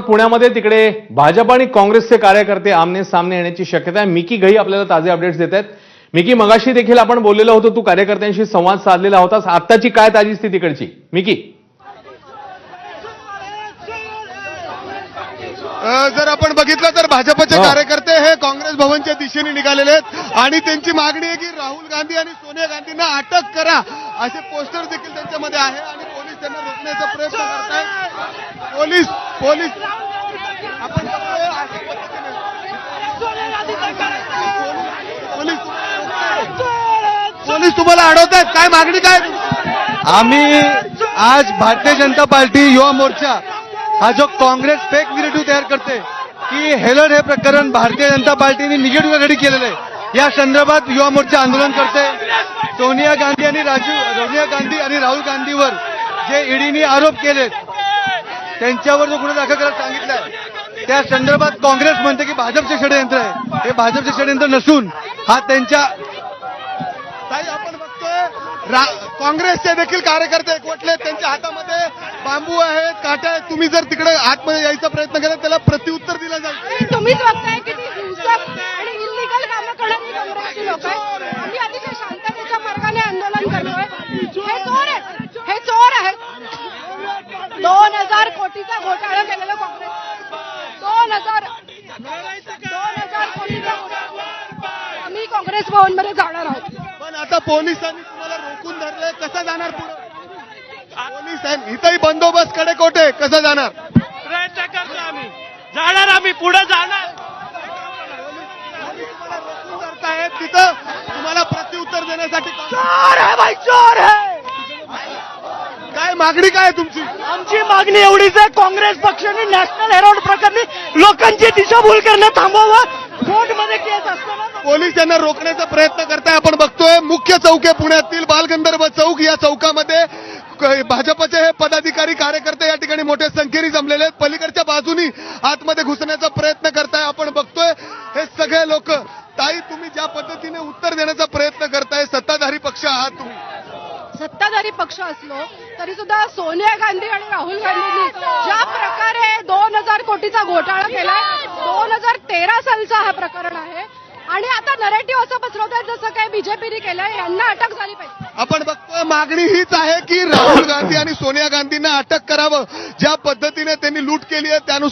पुण्यामध्ये तिकडे भाजप आणि काँग्रेसचे कार्यकर्ते आमने सामने येण्याची शक्यता आहे। मिकी घई आपल्याला ताजे अपडेट्स देत आहेत। मिकी, मगाशी देखील आपण बोललेलो होतो, तू कार्यकर्त्यांशी संवाद साधलेला होतास, आत्ताची काय ताजी स्थिती तिकडची? मिकी, जर आपण बघितलं तर भाजपचे कार्यकर्ते हे काँग्रेस भवनच्या दिशेने निघालेले आहेत आणि त्यांची मागणी आहे की राहुल गांधी आणि सोनिया गांधींना अटक करा, असे पोस्टर देखील त्यांच्यामध्ये आहे आणि पोलीस त्यांना रोखण्याचा प्रयत्न करत आहेत। पोलीस आपण पोलीस तुम्हाला अडवतायत, काय मागणी काय? आम्ही आज भारतीय जनता पार्टी युवा मोर्चा हा जो काँग्रेस फेक निगेटिव्ह तयार करते की हेलर हे प्रकरण भारतीय जनता पार्टीने निगेटिव्ह रेडी केलेलं आहे, या संदर्भात युवा मोर्चा आंदोलन करते। सोनिया गांधी आणि राहुल गांधीवर जे ईडीने आरोप केलेत त्यांच्यावर जो गुन्हा दाखल करायला सांगितलाय त्या संदर्भात काँग्रेस म्हणते की भाजपचे षडयंत्र आहे। हे भाजपचे षडयंत्र नसून हा त्यांच्या आपण बघतोय काँग्रेसचे देखील कार्यकर्ते एकवटले, त्यांच्या हातामध्ये बांबू आहेत, काटे आहेत। तुम्ही जर तिकडे आतमध्ये यायचा प्रयत्न केला त्याला प्रत्युत्तर दिलं जाईल। तुम्हीच बघताय की ती हिंसक आणि इलिगल कामं करणारी काँग्रेसची लोक आहेत। आम्ही अतिशय शांततेच्या मार्गाने आंदोलन करतोय। हे चोर आहेत 2000 कोटीचा घोटाळा केलेला काँग्रेस, 2000 कोटीचा घोटाळा। आम्ही काँग्रेस भवनमध्ये जाणार आहोत। पण आता पोलिसांनी तुम्हाला रोखून धरलंय, कसं जाणार पुढे? पोलिसांनी इथंही बंदोबस्त कडे कोठे, कसं जाणार? प्रयत्न करतो आम्ही, जाणार, आम्ही पुढे जाणार। रोखून धरतायत तिथं तुम्हाला प्रत्युत्तर देण्यासाठी। चोर है भाई, चोर है। काय मागणी काय आहे तुमची? आमची मागणी एवढीच आहे, काँग्रेस पक्षाने नॅशनल हेराल्ड प्रकरणी लोकांची दिशाभूल करणं थांबवावं। कोर्टमध्ये केस असताना पोलीस त्यांना रोखण्याचा प्रयत्न करताय। आपण बघतोय मुख्य चौक आहे पुण्यातील बालगंधर्व चौक, या चौकामध्ये भाजपचे हे पदाधिकारी कार्यकर्ते या ठिकाणी मोठ्या संख्येने जमलेले आहेत। पलीकडच्या बाजूनी आतमध्ये घुसण्याचा प्रयत्न करताय। आपण बघतोय हे सगळे लोक। ताई, तुम्ही ज्या पद्धतीने उत्तर देण्याचा प्रयत्न करताय, सत्ताधारी पक्ष आहात तुम्ही, सत्ताधारी पक्ष असलो तरी सुद्धा सोनिया गांधी आणि राहुल गांधींनी ज्या प्रकारे 2000 कोटीचा घोटाळा केलाय, 2013 सालचा हा प्रकरण आहे आणि आता नरेटिव्ह असं पसरवतात जसं काय बीजेपीने केलंय, यांना अटक झाली पाहिजे। आपण बघतोय मागणी हीच आहे की राहुल गांधी आणि सोनिया गांधींना अटक करावं। ज्या पद्धतीने त्यांनी लूट केली आहे त्यानुसार